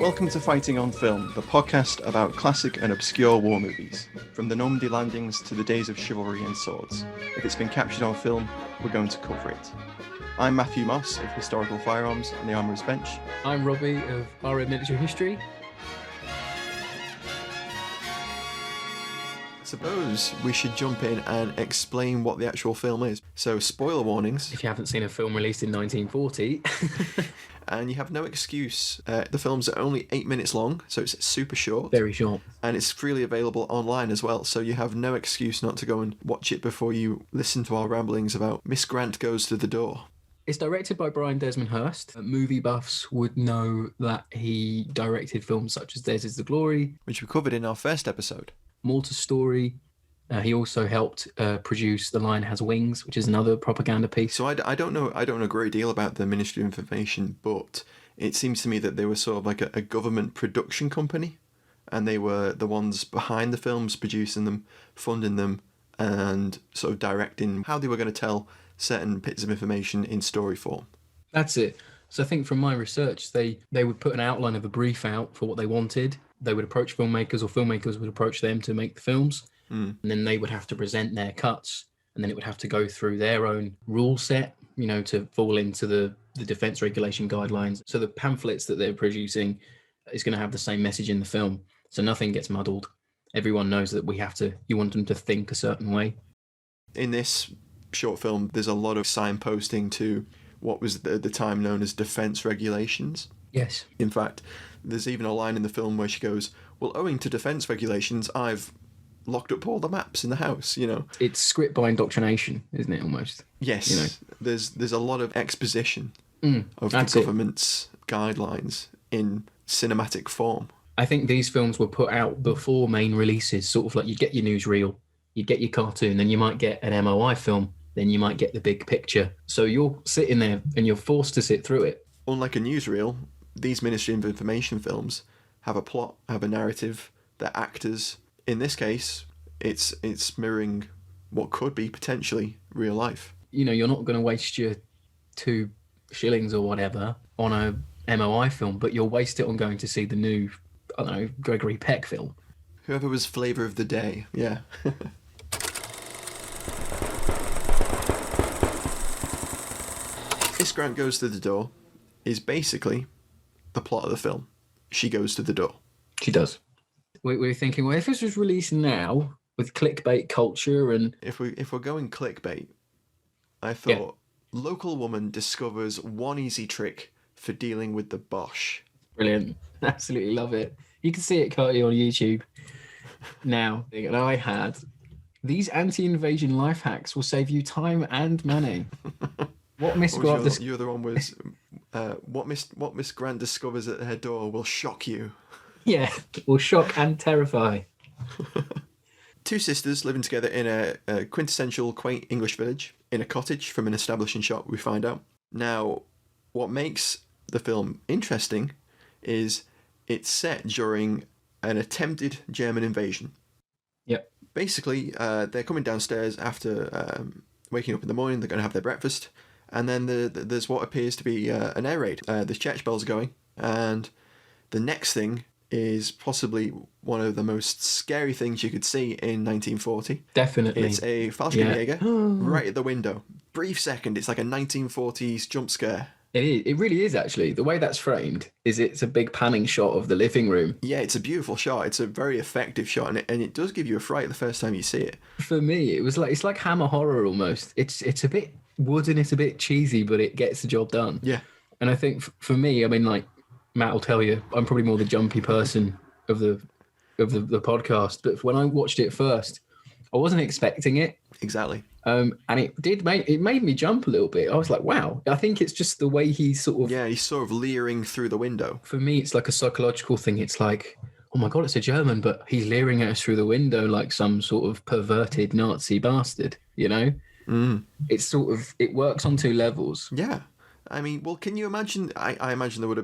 Welcome to Fighting on Film, the podcast about classic and obscure war movies. From the Normandy landings to the days of chivalry and swords. If it's been captured on film, we're going to cover it. I'm Matthew Moss of Historical Firearms and the Armourer's Bench. I'm Robbie of RA Military History. Suppose we should jump in and explain what the actual film is. So, spoiler warnings. If you haven't seen a film released in 1940. And you have no excuse. The films are only 8 minutes long, so it's super short. Very short. And it's freely available online as well, so you have no excuse not to go and watch it before you listen to our ramblings about Miss Grant Goes to the Door. It's directed by Brian Desmond Hurst. Movie buffs would know that he directed films such as Theirs is the Glory, which we covered in our first episode. Malta Story. He also helped produce The Lion Has Wings, which is another propaganda piece. So I don't know a great deal about the Ministry of Information, but it seems to me that they were sort of like a government production company, and they were the ones behind the films, producing them, funding them, and sort of directing how they were going to tell certain bits of information in story form. That's it. So I think from my research, they would put an outline of a brief out for what they wanted. They would approach filmmakers, or filmmakers would approach them to make the films. And then they would have to present their cuts, and then it would have to go through their own rule set, to fall into the defence regulation guidelines. So the pamphlets that they're producing is going to have the same message in the film. So nothing gets muddled. Everyone knows that you want them to think a certain way. In this short film, there's a lot of signposting to what was at the time known as defence regulations. Yes. In fact, there's even a line in the film where she goes, well, owing to defence regulations, I've locked up all the maps in the house, It's script by indoctrination, isn't it, almost? Yes. There's a lot of exposition of the government's guidelines in cinematic form. I think these films were put out before main releases, sort of like you get your newsreel, you get your cartoon, then you might get an MOI film, then you might get the big picture. So you're sitting there and you're forced to sit through it. Unlike a newsreel, these Ministry of Information films have a plot, have a narrative, they're actors. In this case, it's mirroring what could be potentially real life. You're not going to waste your 2 shillings or whatever on a MOI film, but you'll waste it on going to see the new, Gregory Peck film. Whoever was flavour of the day, yeah. Miss Grant Goes to the Door is basically the plot of the film. She goes to the door. She does. We were thinking, well, if this was released now with clickbait culture and... If we're going clickbait, I thought, local woman discovers one easy trick for dealing with the Bosch. Brilliant. Absolutely love it. You can see it currently on YouTube now. And I had, these anti-invasion life hacks will save you time and money. What Miss Grant... Your other one was, what Miss Grant discovers at her door will shock you. Yeah, will shock and terrify. 2 sisters living together in a quintessential quaint English village, in a cottage from an establishing shop, we find out. Now, what makes the film interesting is it's set during an attempted German invasion. Yep. Basically, they're coming downstairs after waking up in the morning, they're going to have their breakfast, and then there's what appears to be an air raid. The church bells are going, and the next thing is possibly one of the most scary things you could see in 1940. Definitely. It's a Fallschirmjäger right at the window. Brief second, it's like a 1940s jump scare. It really is, actually. The way that's framed is it's a big panning shot of the living room. Yeah, it's a beautiful shot. It's a very effective shot, and it does give you a fright the first time you see it. For me, it's like Hammer horror almost. It's a bit wooden, it's a bit cheesy, but it gets the job done. Yeah. And I think for me, Matt will tell you, I'm probably more the jumpy person of the podcast. But when I watched it first, I wasn't expecting it. Exactly. And it made me jump a little bit. I was like, wow. I think it's just the way he's sort of leering through the window. For me, it's like a psychological thing. It's like, oh my God, it's a German, but he's leering at us through the window like some sort of perverted Nazi bastard, It's sort of, it works on 2 levels. Yeah. Can you imagine? I imagine there would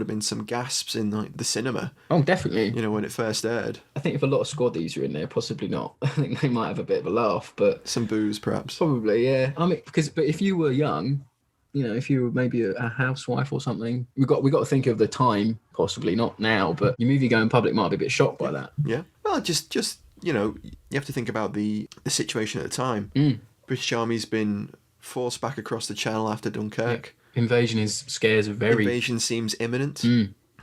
have been some gasps in the cinema. Oh, definitely. When it first aired. I think if a lot of squaddies are in there, possibly not. I think they might have a bit of a laugh, but some booze, perhaps. Probably, yeah. But if you were young, You know, if you were maybe a housewife or something, we got to think of the time, possibly not now, but your movie going public might be a bit shocked by that. Yeah. Well, just you know, you have to think about the situation at the time. British Army's been forced back across the Channel after Dunkirk. Yeah. Invasion Invasion seems imminent,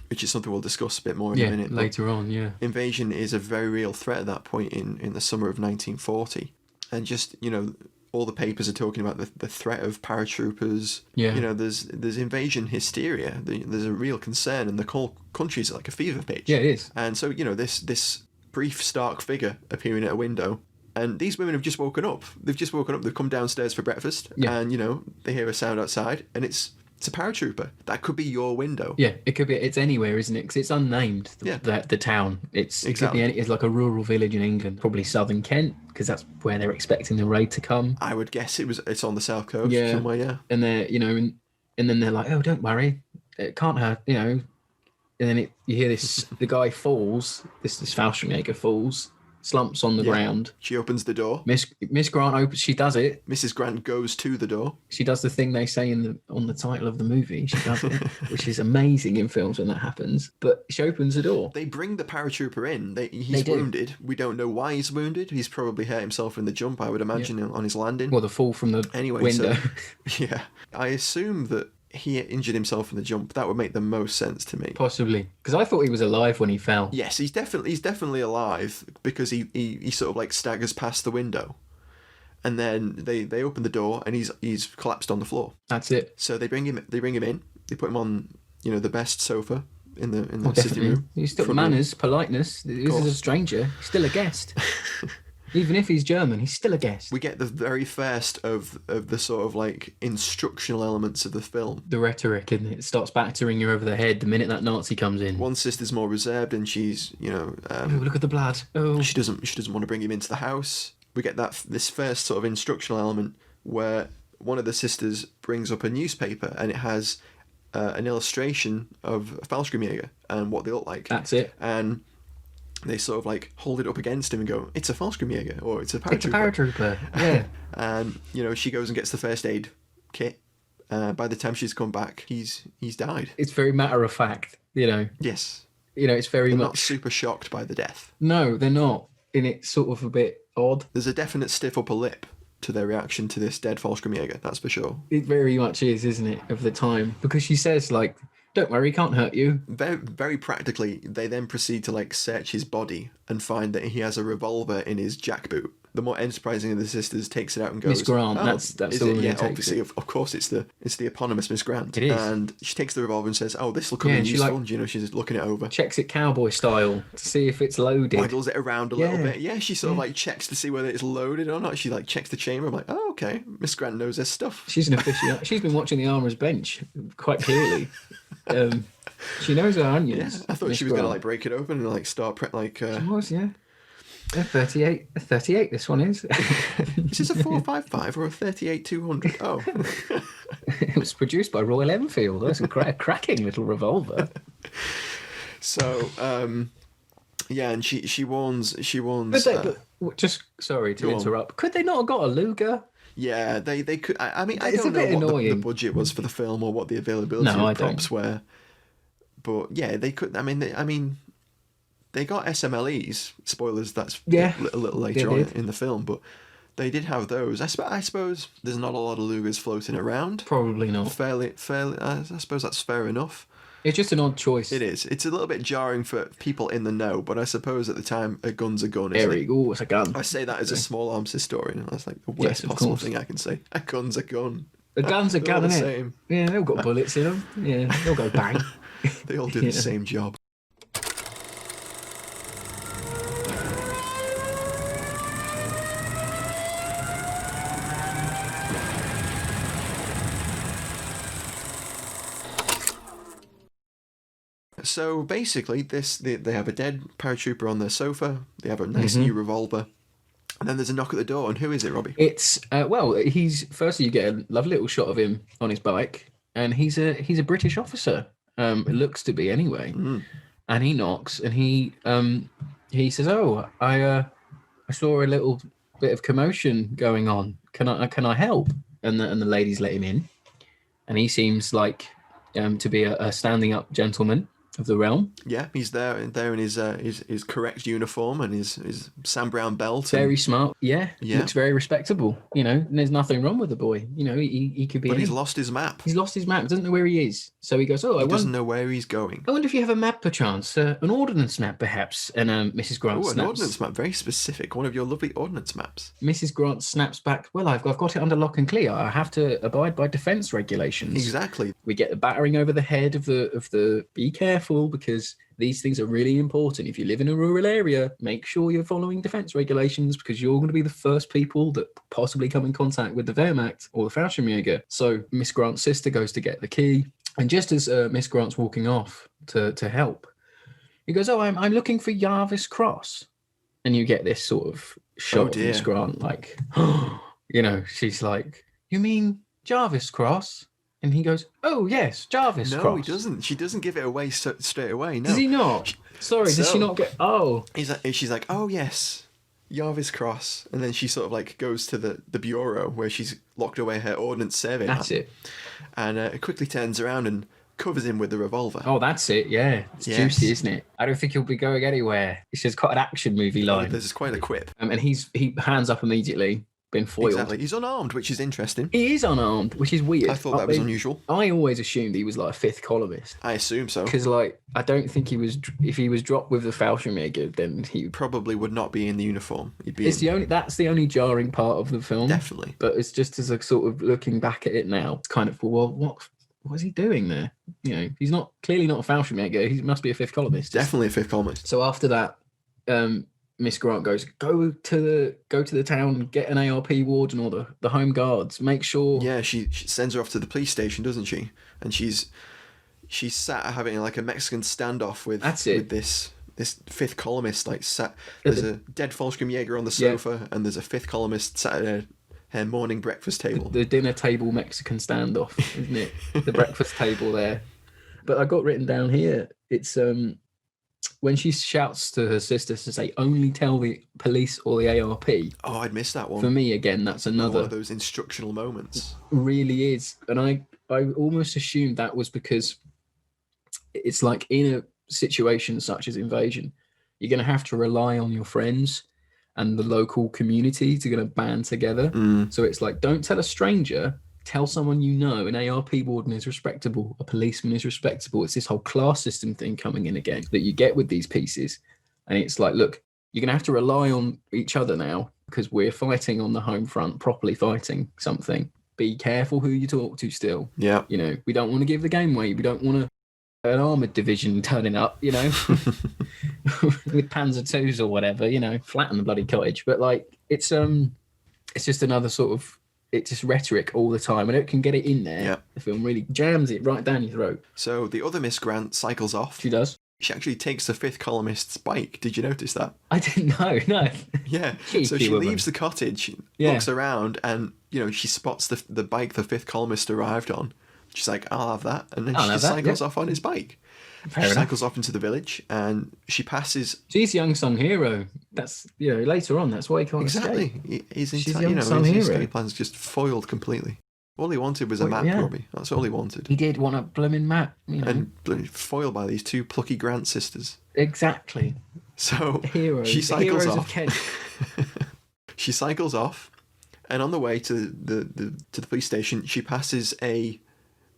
which is something we'll discuss a bit more in a minute. Later on, yeah. Invasion is a very real threat at that point in the summer of 1940, and just, you know, all the papers are talking about the threat of paratroopers. Yeah. You know, there's invasion hysteria. There's a real concern, and the whole country's like a fever pitch. Yeah, it is. And so, you know, this brief, stark figure appearing at a window, and these women have just woken up. They've just woken up. They've come downstairs for breakfast, and, you know, they hear a sound outside, and it's a paratrooper. That could be your window. Yeah, it could be. It's anywhere, isn't it? Because it's unnamed. The town. It could be. It's like a rural village in England, probably southern Kent, because that's where they're expecting the raid to come. I would guess it's on the south coast somewhere. Yeah. And they're, you know, and then they're like, oh, don't worry, it can't hurt, you know. And then you hear this. The guy falls. This Fallschirmjäger falls. Slumps on the ground. She opens the door. Miss Grant opens. She does it. Mrs. Grant goes to the door. She does the thing they say on the title of the movie. She does it, which is amazing in films when that happens. But she opens the door. They bring the paratrooper in. He's wounded. We don't know why he's wounded. He's probably hurt himself in the jump, I would imagine, on his landing. Well, the fall from the window. So, yeah. I assume that he injured himself in the jump. That would make the most sense to me. Possibly, because I thought he was alive when he fell. Yes, he's definitely alive, because he sort of like staggers past the window, and then they open the door and he's collapsed on the floor. That's it. So they bring him in. They put him on, you know, the best sofa in the sitting room. He's still manners, politeness. This is a stranger. He's still a guest. Even if he's German, he's still a guest. We get the very first of the sort of like instructional elements of the film. The rhetoric, and it starts battering you over the head the minute that Nazi comes in. One sister's more reserved, and she's, you know, oh, look at the blood. Oh, she doesn't want to bring him into the house. We get this first sort of instructional element where one of the sisters brings up a newspaper, and it has an illustration of a Fallschirmjäger and what they look like. That's it. And they sort of like hold it up against him and go, it's a Fallschirmjäger, or it's a paratrooper. It's a paratrooper, yeah. And, you know, she goes and gets the first aid kit. By the time she's come back, he's died. It's very matter of fact, you know. Yes. You know, it's very They're much... not super shocked by the death. No, they're not. And it's sort of a bit odd. There's a definite stiff upper lip to their reaction to this dead Fallschirmjäger, that's for sure. It very much is, isn't it, of the time? Because she says, like, don't worry, he can't hurt you. Very, very practically, they then proceed to like search his body and find that he has a revolver in his jackboot. The more enterprising of the sisters takes it out and goes, Miss Grant, that's the woman who takes obviously, it. of course, it's the eponymous Miss Grant. It is. And she takes the revolver and says, oh, this will come in useful. And, you know, she's looking it over. Checks it cowboy style to see if it's loaded. Waggles it around a little bit. Yeah, she sort of like checks to see whether it's loaded or not. She like checks the chamber. I'm like, oh, okay, Miss Grant knows her stuff. She's an aficionado. She's been watching the Armourer's Bench quite clearly. She knows her onions. Yeah, I thought she was going to like break it open and like start She was, yeah. A 38. A 38, this one is. Is this a 455 or a 38-200? Oh. It was produced by Royal Enfield. That's a cracking little revolver. So, yeah, and she warns. But just sorry to interrupt. Could they not have got a Luger? Yeah, they could. I mean, I It's don't know what the budget was for the film or what the availability of props were. But yeah, they could. I mean, they got SMLEs. Spoilers. That's a little later on in the film, but they did have those. I suppose there's not a lot of Lugers floating around. Probably not. Fairly. I suppose that's fair enough. It's just an odd choice. It is. It's a little bit jarring for people in the know, but I suppose at the time, a gun's a gun. Oh, it's a gun. I say that as a small arms historian. That's like the worst possible thing I can say. A gun's a gun. A gun's a gun, isn't it? Same. Yeah, they've got bullets in them. Yeah, they'll go bang. They all do the same job. So basically, they have a dead paratrooper on their sofa. They have a nice new revolver, and then there's a knock at the door. And who is it, Robbie? It's he's firstly you get a lovely little shot of him on his bike, and he's a British officer. It looks to be anyway. And he knocks, and he says, "Oh, I saw a little bit of commotion going on. Can I help?" And the ladies let him in, and he seems like to be a standing up gentleman of the realm. Yeah, he's there in his correct uniform and his Sam Brown belt. Very smart. Yeah, looks very respectable. And there's nothing wrong with the boy. He could be. But he's lost his map. He's lost his map. Doesn't know where he is. So he goes, he doesn't know where he's going. I wonder if you have a map, perchance, an ordnance map, perhaps. And Mrs. Grant snaps. An ordnance map, very specific. One of your lovely ordnance maps. Mrs. Grant snaps back. Well, I've got it under lock and clear. I have to abide by defence regulations. Exactly. We get the battering over the head of the. Be careful, because these things are really important. If you live in a rural area, make sure you're following defence regulations, because you're going to be the first people that possibly come in contact with the Wehrmacht or the Fallschirmjäger. So Miss Grant's sister goes to get the key, and just as Miss Grant's walking off to help, he goes, "Oh, I'm looking for Jarvis Cross," and you get this sort of shot of Miss Grant, like, she's like, "You mean Jarvis Cross?" And he goes, "Oh, yes, Jarvis Cross." No, he doesn't. She doesn't give it away straight away. No. Does he not? Does she not get... Oh. She's like, "Oh, yes, Jarvis Cross." And then she sort of like goes to the bureau where she's locked away her ordnance survey map. That's it. And quickly turns around and covers him with the revolver. Oh, that's it, yeah. It's juicy, isn't it? "I don't think you'll be going anywhere." It's just quite an action movie line. There's quite a quip. And he hands up immediately. Been foiled. Exactly. He's unarmed, which is interesting. He is unarmed, which is weird. I thought that was unusual. I always assumed he was like a fifth columnist. I assume so. Because I don't think he was. If he was dropped with the Fallschirmjäger, then he probably would not be in the uniform. That's the only jarring part of the film. Definitely. But it's just as a sort of looking back at it now, it's kind of, well, what is he doing there? He's clearly not a Fallschirmjäger. He must be a fifth columnist. Definitely a fifth columnist. So after that, Miss Grant goes, go to the town, get an ARP warden or the home guards. Make sure. Yeah, she sends her off to the police station, doesn't she? And she's sat having like a Mexican standoff with this fifth columnist. Like there's a dead Fallschirmjäger on the sofa, and there's a fifth columnist sat at her morning breakfast table. The dinner table Mexican standoff, isn't it? The breakfast table there. But I got written down here. It's when she shouts to her sister to say, "Only tell the police or the ARP." Oh, I'd missed that one. For me, again, that's another one of those instructional moments. Really is. And I almost assumed that was because it's like in a situation such as invasion, you're going to have to rely on your friends and the local community to going to band together. So it's like, don't tell a stranger. Tell someone an ARP warden is respectable, a policeman is respectable. It's this whole class system thing coming in again that you get with these pieces. And it's like, look, you're going to have to rely on each other now because we're fighting on the home front, properly fighting something. Be careful who you talk to still. Yeah. We don't want to give the game away. We don't want an armoured division turning up, with Panzer IIs or whatever, flatten the bloody cottage. But it's just another sort of, it's just rhetoric all the time, and it can get it in there. Yeah. The film really jams it right down your throat. So the other Miss Grant cycles off. She does. She actually takes the fifth columnist's bike. Did you notice that? I didn't know, no. Yeah. Cheeky so she woman. leaves the cottage, looks around, and, she spots the bike the fifth columnist arrived on. She's like, "I'll have that." And then she just cycles off on his bike. She cycles off into the village, and she passes... She's young son hero. That's, later on, that's why he can't escape. His She's young son hero. escape plan's just foiled completely. All he wanted was a map, Robbie. That's all he wanted. He did want a blooming map, And foiled by these two plucky Grant sisters. Exactly. So Heroes. she cycles Heroes off. Of Kent. She cycles off, and on the way to the police station, she passes a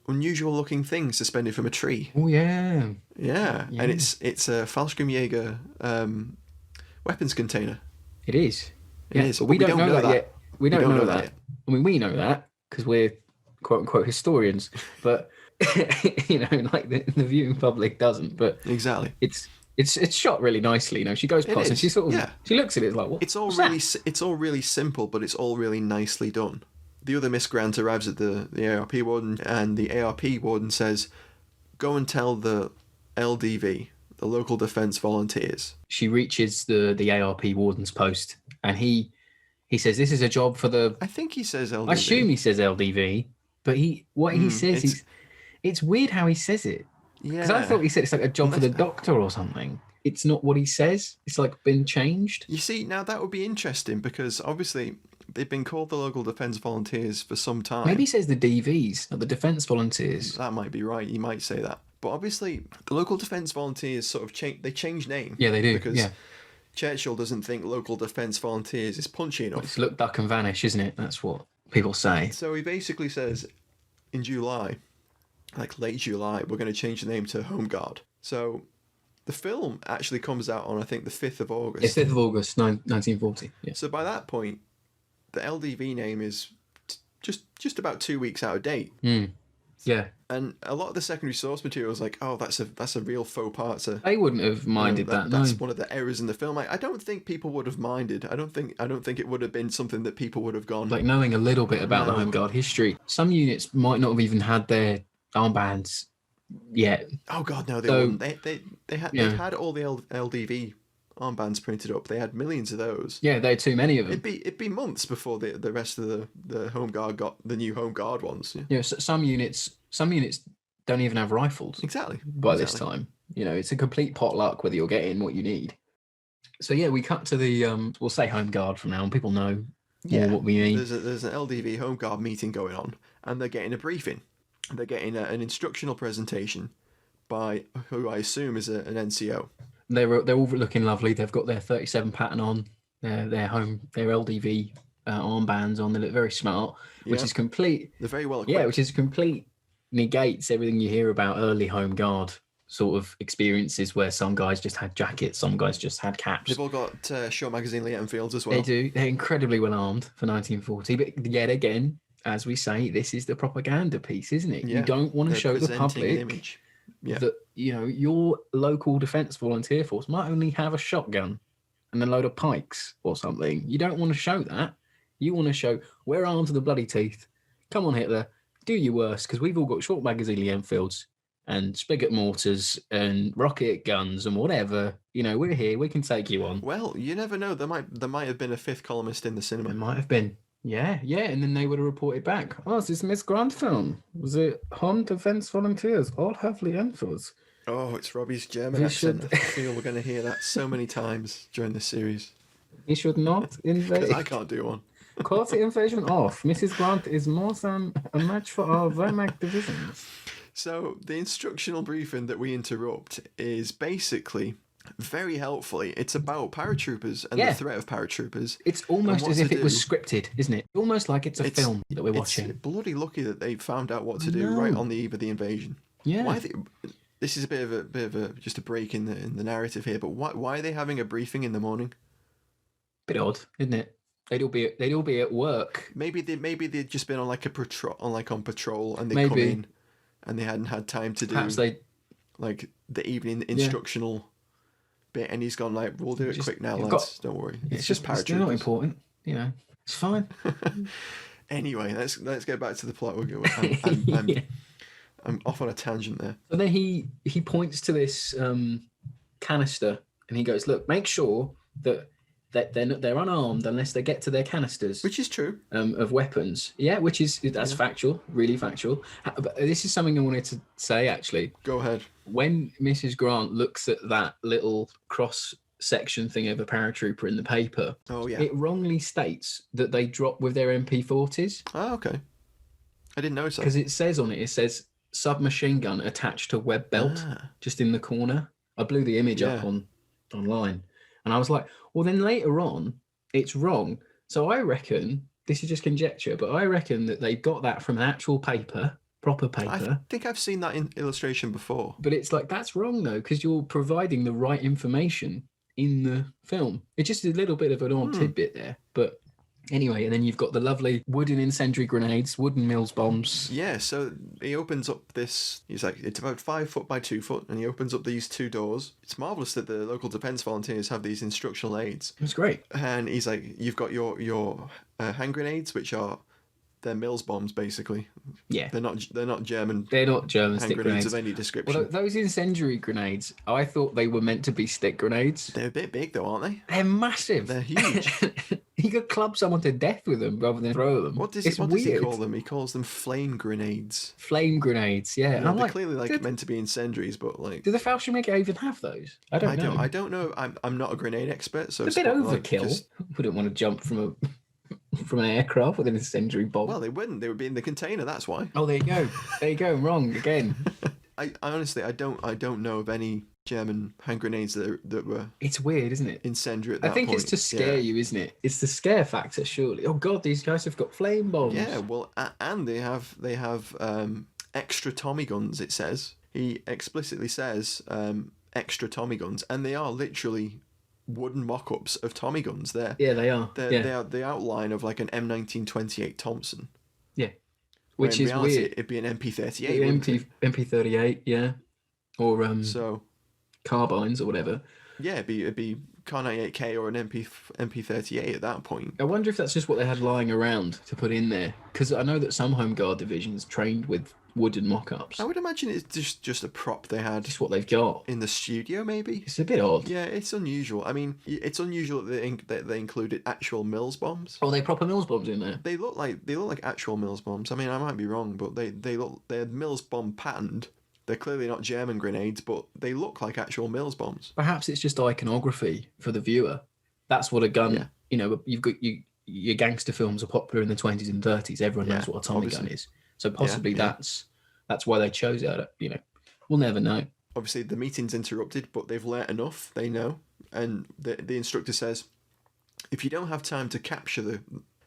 unusual looking thing suspended from a tree. Oh yeah. Yeah. And it's a Fallschirmjäger weapons container. It is. It is. But we don't know that yet. We don't know that. Yet. I mean, we know that because we're quote unquote historians, but the viewing public doesn't. But exactly, it's shot really nicely. She goes past and she sort of she looks at it like, what? It's all really simple, but it's all really nicely done. The other Miss Grant arrives at the ARP warden, and the ARP warden says, "Go and tell the LDV, the local defence volunteers." She reaches the ARP warden's post, and he says, "This is a job for the..." I think he says LDV. I assume he says LDV, but he says, it's weird how he says it. Yeah. Because I thought he said it's like a job for the doctor or something. It's not what he says. It's like been changed. You see, now that would be interesting because obviously they've been called the local defence volunteers for some time. Maybe he says the DVs, not the Defence Volunteers. That might be right. You might say that. But obviously, the local defence volunteers sort of change name. Yeah, they do. Because Churchill doesn't think local defence volunteers is punchy enough. It's look, duck and vanish, isn't it? That's what people say. So he basically says, in July, like late July, we're going to change the name to Home Guard. So the film actually comes out on, I think, the 5th of August. It's 5th of August, 1940. Yeah. So by that point, the LDV name is just about 2 weeks out of date. Yeah. And a lot of the secondary source material is like, oh, that's a real faux part. They wouldn't have minded that. That's one of the errors in the film. I don't think people would have minded. I don't think it would have been something that people would have gone. Like knowing a little bit about the Home Guard history. Some units might not have even had their armbands yet. Oh God, no, they wouldn't. They had all the LDV armbands printed up. They had millions of those. Yeah, they had too many of them. It'd be months before the rest of the Home Guard got the new Home Guard ones. Yeah, so some units don't even have rifles. Exactly. By this time, it's a complete potluck whether you're getting what you need. So yeah, we cut to the we'll say Home Guard from now on. People know what we mean. There's an LDV Home Guard meeting going on, and they're getting a briefing. They're getting an instructional presentation by who I assume is an NCO. They're all looking lovely. They've got their 37 pattern on, their LDV armbands on. They look very smart, which is complete. They're very well equipped. Yeah, which is complete negates everything you hear about early Home Guard sort of experiences where some guys just had jackets, some guys just had caps. They've all got short magazine Lee Enfields as well. They do. They're incredibly well armed for 1940. But yet again, as we say, this is the propaganda piece, isn't it? Yeah. You don't want to show the public that your local defence volunteer force might only have a shotgun and a load of pikes or something. You don't want to show that. You want to show we're armed to the bloody teeth. Come on, Hitler, do your worst, because we've all got short magazine Lee Enfields and spigot mortars and rocket guns and whatever. We're here. We can take you on. Well, you never know. There might have been a fifth columnist in the cinema. There might have been. Yeah, and then they would have reported back. Oh, is this Miss Grant film? Was it Home Defence Volunteers? All have Lee Enfields. Oh, it's Robbie's German accent. I feel we're going to hear that so many times during this series. He should not invade. Because I can't do one. Call the invasion off. Mrs. Grant is more than a match for our Wehrmacht divisions. So the instructional briefing that we interrupt is basically, very helpfully, it's about paratroopers and the threat of paratroopers. It's almost as if it was scripted, isn't it? Almost like it's a film that we're watching. It's bloody lucky that they found out what to do right on the eve of the invasion. Yeah. This is a bit of a just a break in the narrative here, but why are they having a briefing in the morning? Bit odd, isn't it? They'd all be at work. Maybe they'd just been on patrol, and they come in, and they hadn't had time to do like the evening instructional bit, and he's gone like, we'll do it quick now, lads. Don't worry. It's just paratroopers. It's not important. It's fine. Anyway, let's get back to the plot. I'm off on a tangent there. So then he points to this canister, and he goes, "Look, make sure that they're unarmed unless they get to their canisters." Which is true. Of weapons. Yeah, that's factual, really factual. But this is something I wanted to say, actually. Go ahead. When Mrs. Grant looks at that little cross-section thing of a paratrooper in the paper, it wrongly states that they drop with their MP40s. Oh, okay. I didn't notice that. Because it says submachine gun attached to web belt, just in the corner. I blew the image up online. And I was like, well, then later on, it's wrong. So I reckon, this is just conjecture, but I reckon that they got that from an actual paper, proper paper. I think I've seen that in illustration before. But it's like, that's wrong, though, because you're providing the right information in the film. It's just a little bit of an odd tidbit there. But anyway, and then you've got the lovely wooden incendiary grenades, wooden Mills bombs. Yeah, so he opens up this, he's like, it's about 5 foot by 2 foot, and he opens up these two doors. It's marvellous that the local defence volunteers have these instructional aids. It's great. And he's like, you've got your hand grenades, which are, they're Mills bombs, basically. Yeah. They're not German. They're not German hand stick grenades of any description. Well, those incendiary grenades, I thought they were meant to be stick grenades. They're a bit big, though, aren't they? They're massive. They're huge. He could club someone to death with them rather than throw them. What does he call them? He calls them flame grenades. Flame grenades, yeah. And they're clearly meant to be incendiaries, but like. Do the Fallschirmjäger even have those? I don't know. I don't know. I'm not a grenade expert, so it's a bit overkill. Wouldn't want to jump from from an aircraft with an incendiary bomb. Well, they wouldn't. They would be in the container. That's why. Oh, there you go. There you go. Wrong again. I honestly, I don't know of any German hand grenades that were It's weird, isn't it? incendiary at that I think point. it's to scare you, isn't it? It's the scare factor, surely. Oh God, these guys have got flame bombs. Yeah, well, and they have extra Tommy guns. It says he explicitly says extra Tommy guns, and they are literally wooden mock-ups of Tommy guns. They are. They are the outline of like an M1928 Thompson. Yeah, which in is reality, weird. It'd be an MP38. MP38, yeah, or So carbines or whatever. yeah, it'd be Kar 98K or an MP38 at that point. I wonder if that's just what they had lying around to put in there, because I know that some Home Guard divisions trained with wooden mock-ups. I would imagine it's just a prop they had Just what they've got. in the studio, maybe. It's a bit odd. Yeah, it's unusual. I mean, it's unusual that they included actual Mills bombs. Oh, they proper Mills bombs in there. They look like actual Mills bombs. I mean, I might be wrong, but they're Mills bomb patterned. They're clearly not German grenades, but they look like actual Mills bombs. Perhaps it's just iconography for the viewer. That's what a gun. Yeah. You know, you've got your gangster films are popular in the 20s and 30s. Everyone knows what a Tommy gun is. So possibly that's why they chose it. You know, we'll never know. Obviously, the meeting's interrupted, but they've learnt enough. They know, and the instructor says, if you don't have time to capture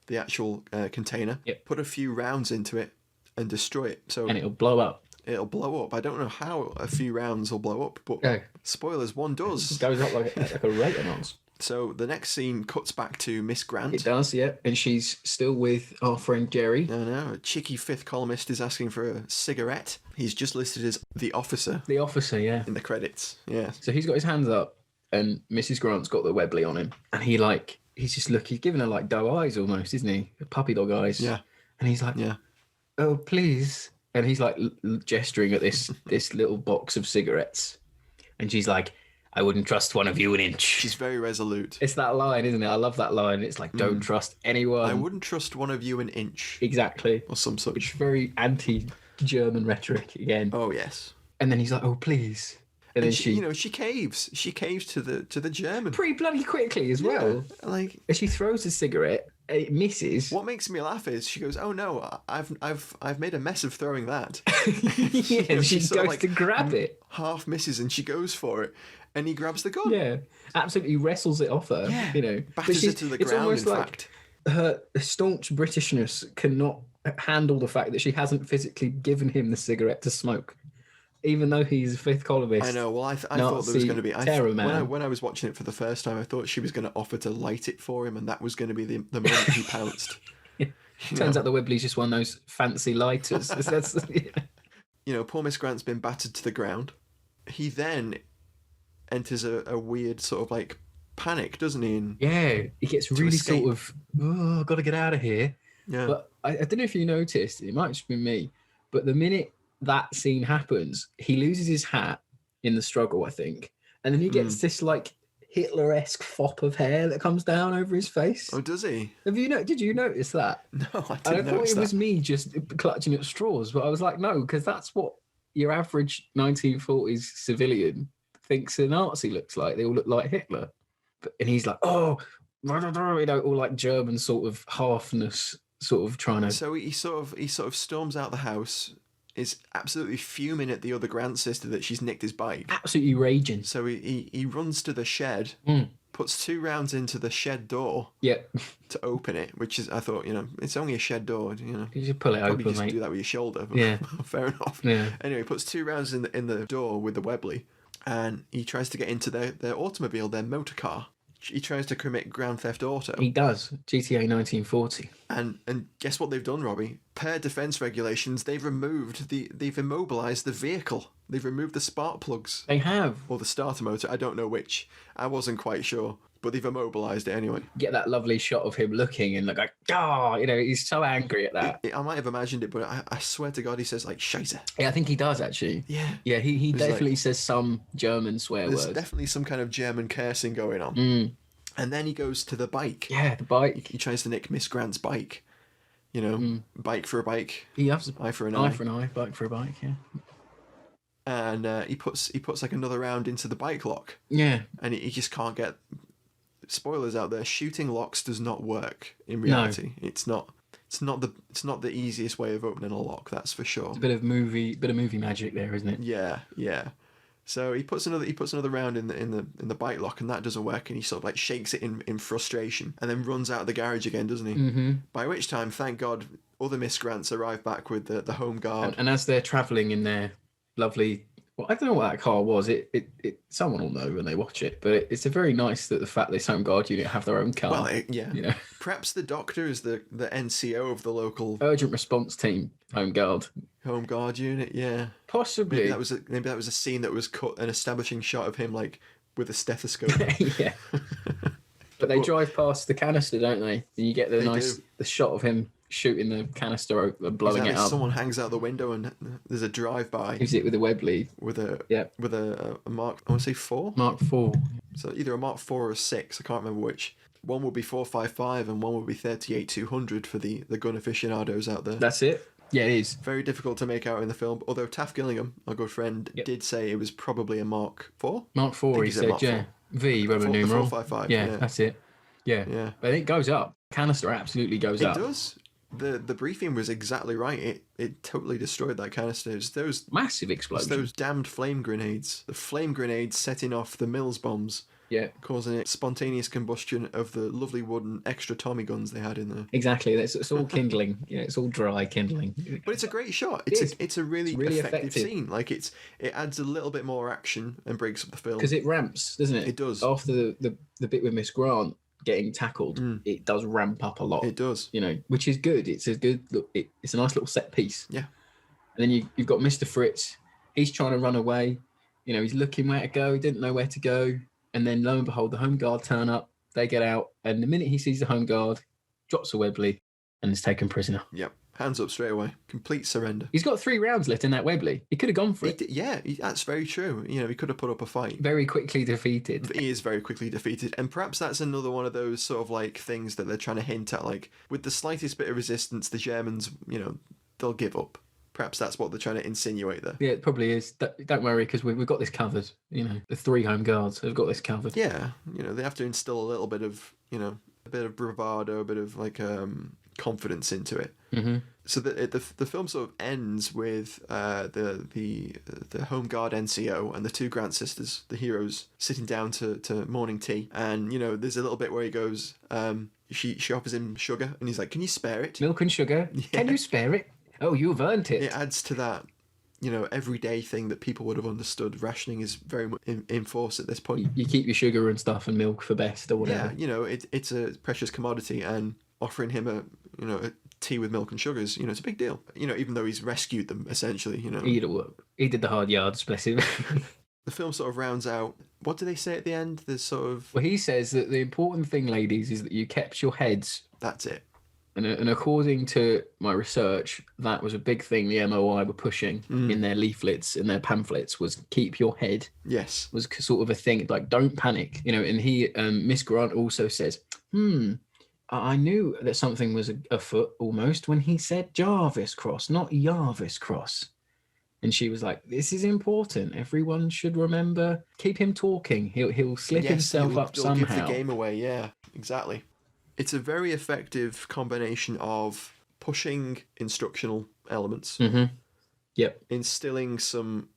the actual container, put a few rounds into it and destroy it. And it'll blow up. It'll blow up. I don't know how a few rounds will blow up, but spoilers, one does. It goes up like a resonance. So the next scene cuts back to Miss Grant. It does, yeah. And she's still with our friend Gerry. No, a cheeky fifth columnist is asking for a cigarette. He's just listed as the officer. The officer, yeah. In the credits, yeah. So he's got his hands up, and Mrs. Grant's got the Webley on him. And he's just he's giving her like doe eyes almost, isn't he? Puppy dog eyes. Yeah. And he's like, oh, please. And he's like gesturing at this little box of cigarettes. And she's like, I wouldn't trust one of you an inch. She's very resolute. It's that line, isn't it? I love that line. It's like, don't trust anyone. I wouldn't trust one of you an inch. Exactly. Or some such. It's very anti-German rhetoric again. Oh, yes. And then he's like, oh, please. And then she caves. She caves to the German. Pretty bloody quickly as well. Like, and she throws a cigarette. It misses. What makes me laugh is she goes, "Oh no, I've made a mess of throwing that." Yeah, and she goes to grab it. Half misses, and she goes for it, and he grabs the gun. Yeah, absolutely wrestles it off her. Yeah, you know, batters it to the ground. Almost in like fact, her staunch Britishness cannot handle the fact that she hasn't physically given him the cigarette to smoke. Even though he's a fifth columnist. I know. Well, I thought there was going to be terror man. When I was watching it for the first time, I thought she was going to offer to light it for him, and that was going to be the moment he pounced. Turns out the Webley's just one of those fancy lighters. That's You know, poor Miss Grant's been battered to the ground. He then enters a weird sort of like panic, doesn't he? And he gets really sort of, oh, I've got to get out of here. Yeah. But I don't know if you noticed, it might just be me, but the minute that scene happens, he loses his hat in the struggle, I think, and then he gets this like Hitler-esque fop of hair that comes down over his face. Oh, does he? Did you notice that? No, I thought notice it was me just clutching at straws, but I was like, no, because that's what your average 1940s civilian thinks a Nazi looks like. They all look like Hitler, and he's like, oh, you know, all like German sort of halfness, sort of trying to. So he sort of storms out the house. Is absolutely fuming at the other Grant sister that she's nicked his bike. Absolutely raging. So he runs to the shed, puts 2 rounds into the shed door to open it, which is, I thought, you know, it's only a shed door, you know. You just pull it open, just mate. do that with your shoulder. Yeah. Fair enough. Yeah. Anyway, he puts 2 rounds in the door with the Webley, and he tries to get into their automobile, their motor car. He tries to commit Grand Theft Auto. He does. GTA 1940. And guess what they've done, Robbie? Per defence regulations, they've immobilised the vehicle. They've removed the spark plugs. They have. Or the starter motor, I don't know which. I wasn't quite sure. But they've immobilised it anyway. Get that lovely shot of him looking and like, you know, he's so angry at that. I might have imagined it, but I swear to God he says like, Scheiße. Yeah, I think he does actually. Yeah. Yeah, he definitely says some German swear words. There's definitely some kind of German cursing going on. And then he goes to the bike. Yeah, the bike. He tries to nick Miss Grant's bike. You know, bike for a bike. He has eye for an eye. Eye for an eye, bike for a bike, yeah. And he puts like another round into the bike lock. Yeah. And he just can't get spoilers out there, shooting locks does not work in reality. No. It's not the easiest way of opening a lock, that's for sure. It's a bit of movie magic there, isn't it? Yeah. So he puts another round in the bike lock, and that doesn't work, and he sort of like shakes it in frustration, and then runs out of the garage again, doesn't he? Mm-hmm. By which time, thank God, other miscreants arrive back with the home guard. And as they're travelling in their lovely, well, I don't know what that car was. It someone will know when they watch it, but it's a very nice that the fact this home guard unit have their own car. Well, yeah. Perhaps the doctor is the NCO of the local urgent response team, home guard unit. Yeah, possibly. Maybe that was a scene that was cut, an establishing shot of him like with a stethoscope. Yeah. But they drive past the canister, don't they? And you get the shot of him shooting the canister and blowing it up. Someone hangs out the window and there's a drive-by. Is it with a Webley? With a Mark, I want to say 4? Mark 4. So either a Mark 4 or a 6, I can't remember which. One would be 455 and one would be 38-200 for the gun aficionados out there. That's it. Yeah, it is. Very difficult to make out in the film, although Taff Gillingham, our good friend, did say it was probably a Mark 4. Mark 4, he said, Mark 4. V, Roman numeral. 455. Yeah, that's it. Yeah. But it goes up. Canister absolutely goes up. It does. The briefing was exactly right. It totally destroyed that canister. Those massive explosions. Those damned flame grenades. The flame grenades setting off the Mills bombs. Yeah. Causing it spontaneous combustion of the lovely wooden extra Tommy guns they had in there. Exactly. It's all kindling. It's all dry kindling. But it's a great shot. It's a really effective scene. Like it adds a little bit more action and breaks up the film. Because it ramps, doesn't it? It does. After the bit with Miss Grant getting tackled, it does ramp up a lot. It does. Which is good. It's a good look. It's a nice little set piece. Yeah. And then you've got Mr. Fritz. He's trying to run away. He's looking where to go. He didn't know where to go. And then lo and behold, the home guard turn up. They get out. And the minute he sees the home guard, drops a Webley and is taken prisoner. Yep. Hands up straight away. Complete surrender. He's got 3 rounds left in that Webley. He could have gone for it. That's very true. He could have put up a fight. Very quickly defeated. He is very quickly defeated. And perhaps that's another one of those sort of like things that they're trying to hint at. Like with the slightest bit of resistance, the Germans, they'll give up. Perhaps that's what they're trying to insinuate there. Yeah, it probably is. Don't worry, because we've got this covered. The 3 home guards have got this covered. Yeah, they have to instill a little bit of, a bit of bravado, a bit of like confidence into it. Mm-hmm. So the film sort of ends with the home guard NCO and the 2 Grant sisters, the heroes, sitting down to morning tea. And there's a little bit where he goes, she offers him sugar, and he's like, "Can you spare it? Milk and sugar? Yeah. Can you spare it? Oh, you've earned it." It adds to that, everyday thing that people would have understood. Rationing is very much in force at this point. You keep your sugar and stuff and milk for best or whatever. Yeah, it's a precious commodity, and offering him a tea with milk and sugars, it's a big deal. Even though he's rescued them, essentially, He did the hard yards, bless him. The film sort of rounds out. What do they say at the end? There's sort of... Well, he says that the important thing, ladies, is that you kept your heads. That's it. And according to my research, that was a big thing the MOI were pushing in their leaflets, in their pamphlets, was keep your head. Yes. Was sort of a thing, like don't panic. And he, Miss Grant also says, I knew that something was afoot almost when he said Jarvis Cross, not Jarvis Cross. And she was like, this is important. Everyone should remember. Keep him talking. He'll slip himself up somehow. He'll give the game away, yeah, exactly. It's a very effective combination of pushing instructional elements, instilling some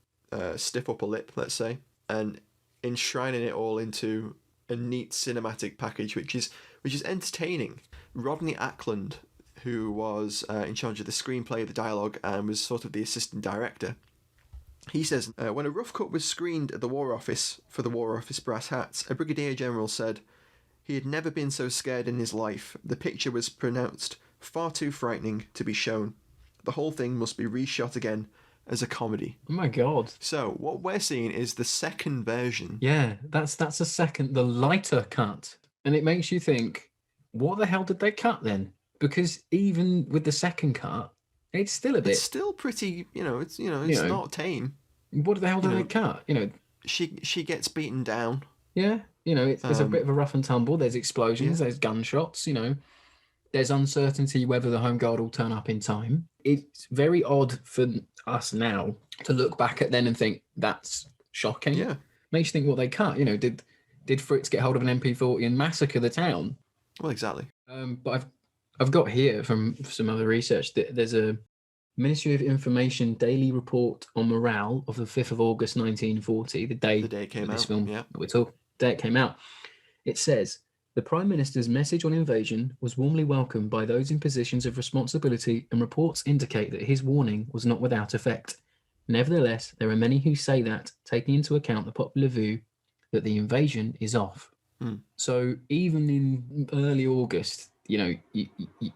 stiff upper lip, let's say, and enshrining it all into a neat cinematic package, which is entertaining. Rodney Ackland, who was in charge of the screenplay, the dialogue, and was sort of the assistant director, he says, when a rough cut was screened at the War Office for the War Office brass hats, a brigadier general said he had never been so scared in his life. The picture was pronounced far too frightening to be shown. The whole thing must be reshot again as a comedy. Oh my God. So what we're seeing is the second version. Yeah, that's a second, the lighter cut. And it makes you think, what the hell did they cut then? Because even with the second cut, it's still a bit... It's still pretty, it's not tame. What the hell did they cut? She gets beaten down. Yeah, it's a bit of a rough and tumble. There's explosions, there's gunshots, There's uncertainty whether the home guard will turn up in time. It's very odd for us now to look back at then and think, that's shocking. Yeah. Makes you think what they cut. did Fritz get hold of an MP40 and massacre the town? Well, exactly. But I've got here from some other research that there's a Ministry of Information daily report on morale of the 5th of August 1940, the day it came this out. film Yeah. that we're talking, the day it came out. It says, the Prime Minister's message on invasion was warmly welcomed by those in positions of responsibility, and reports indicate that his warning was not without effect. Nevertheless, there are many who say that, taking into account the popular view, that the invasion is off. So even in early August, you know,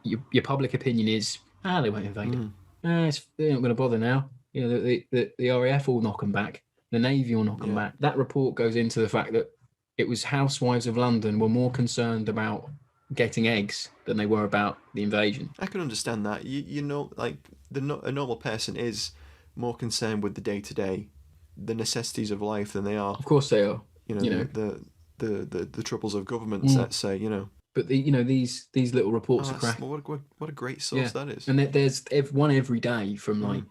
your public opinion is, they won't invade it. They're not going to bother now. You know, the RAF will knock them back. The Navy will knock them back. That report goes into the fact that it was housewives of London were more concerned about getting eggs than they were about the invasion. I can understand that. You know, like a normal person is more concerned with the day-to-day, the necessities of life than they are. Of course they are. The troubles of governments, let's say, you know. But these little reports are cracking. What a great source that is. And there's one every day from like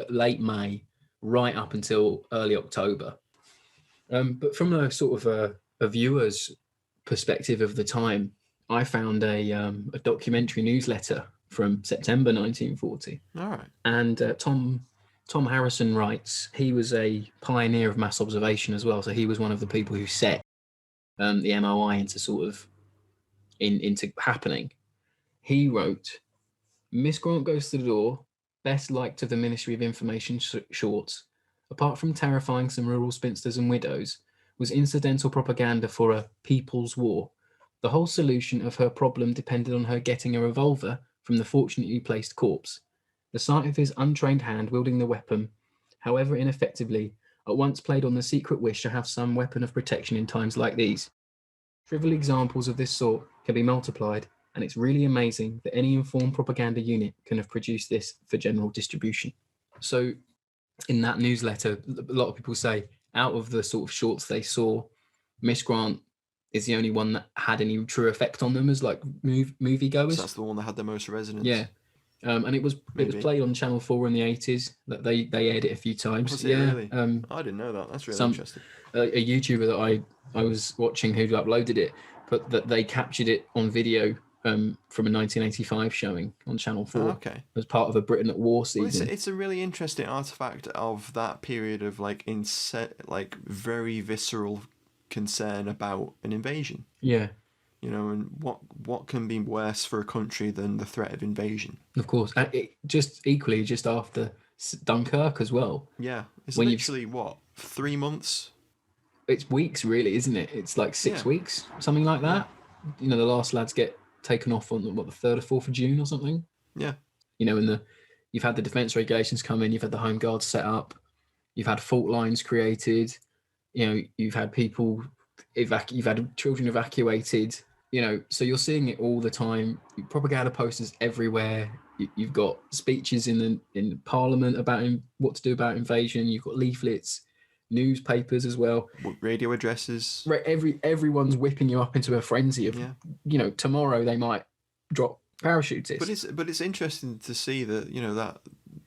late May right up until early October. But from a sort of a viewer's perspective of the time, I found a documentary newsletter from September 1940. All right. And Tom Harrison writes, he was a pioneer of mass observation as well. So he was one of the people who set the MOI into sort of into happening. He wrote, Miss Grant goes to the door, best liked of the Ministry of Information shorts, apart from terrifying some rural spinsters and widows, was incidental propaganda for a people's war. The whole solution of her problem depended on her getting a revolver from the fortunately placed corpse. The sight of his untrained hand wielding the weapon, however ineffectively, at once played on the secret wish to have some weapon of protection in times like these. Trivial examples of this sort can be multiplied, and it's really amazing that any informed propaganda unit can have produced this for general distribution. So in that newsletter, a lot of people say out of the sort of shorts they saw, Miss Grant is the only one that had any true effect on them as like moviegoers. So that's the one that had the most resonance. Yeah. And it was played on Channel 4 in the 80s. That they aired it a few times. Was it really? I didn't know that. That's really interesting. A YouTuber that I was watching who'd uploaded it, but that they captured it on video from a 1985 showing on Channel 4. Okay. As part of a Britain at War season. Well, it's a really interesting artifact of that period of like very visceral concern about an invasion. Yeah. You know, and what can be worse for a country than the threat of invasion? Of course, just after Dunkirk as well. Yeah, it's literally 3 months. It's weeks, really, isn't it? It's like 6 weeks, something like that. Yeah. You know, the last lads get taken off on the 3rd or 4th of June or something. Yeah. You know, and you've had the defence regulations come in, you've had the Home Guards set up, you've had fault lines created. You know, you've had people you've had children evacuated. You know, so you're seeing it all the time. Propaganda posters everywhere. You've got speeches in Parliament about what to do about invasion. You've got leaflets, newspapers as well, radio addresses. Right, everyone's whipping you up into a frenzy of, you know, tomorrow they might drop parachutists. But it's interesting to see that, you know,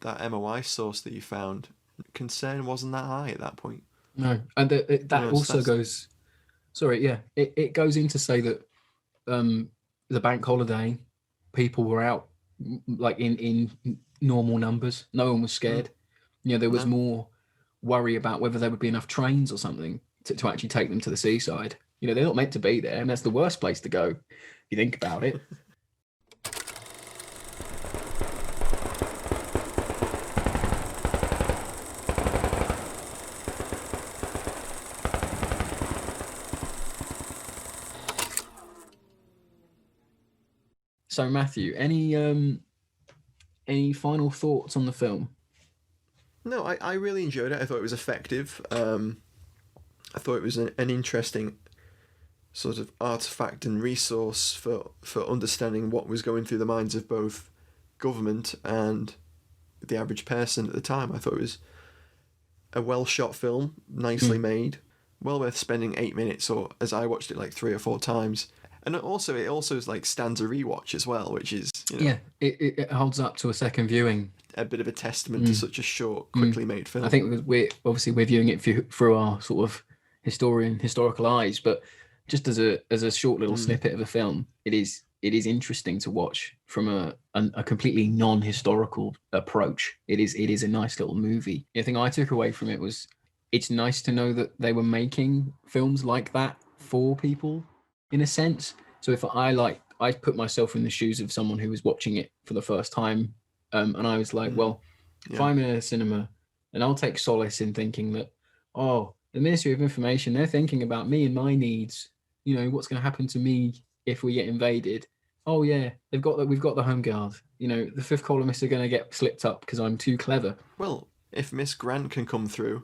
that MOI source that you found, concern wasn't that high at that point. No, and that also goes. Sorry, yeah, it goes in to say that. The bank holiday, people were out like in normal numbers. No one was scared. You know, there was more worry about whether there would be enough trains or something to actually take them to the seaside. You know, they're not meant to be there, and that's the worst place to go if you think about it. So Matthew, any final thoughts on the film? No, I really enjoyed it. I thought it was effective. I thought it was an interesting sort of artifact and resource for understanding what was going through the minds of both government and the average person at the time. I thought it was a well shot film, nicely made, well worth spending 8 minutes, or as I watched it like 3 or 4 times. And it also is like stands a rewatch as well, which is, you know, it holds up to a second viewing. A bit of a testament to such a short, quickly made film. I think we're viewing it through our sort of historical eyes, but just as a short little snippet of a film, it is interesting to watch from a completely non-historical approach. It is a nice little movie. The thing I took away from it was it's nice to know that they were making films like that for people, in a sense. So if I put myself in the shoes of someone who was watching it for the first time, and I was like, well, if I'm in a cinema, and I'll take solace in thinking that, oh, the Ministry of Information, they're thinking about me and my needs. You know, what's going to happen to me if we get invaded? Oh yeah, we've got the Home Guard. You know, the fifth columnists are going to get slipped up because I'm too clever. Well, if Miss Grant can come through,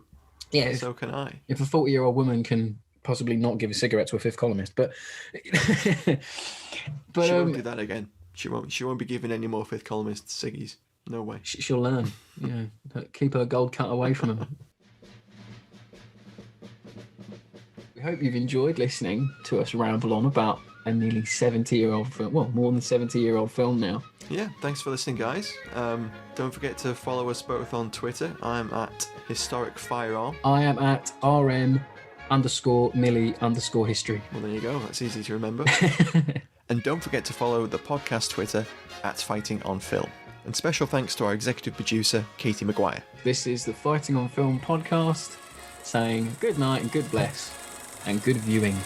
so can I. If a 40-year-old woman can possibly not give a cigarette to a fifth columnist, but she won't do that again. She won't be giving any more fifth columnists ciggies. No way. She'll learn. You know, keep her gold cut away from them. We hope you've enjoyed listening to us ramble on about a nearly 70-year-old film. Well, more than 70-year-old film now. Yeah, thanks for listening, guys. Don't forget to follow us both on Twitter. I'm at Historic Firearm. I am at RM_Millie_history. Well, there you go. That's easy to remember. And don't forget to follow the podcast Twitter at Fighting on Film. And special thanks to our executive producer, Katie Maguire. This is the Fighting on Film podcast, saying good night and good bless and good viewing.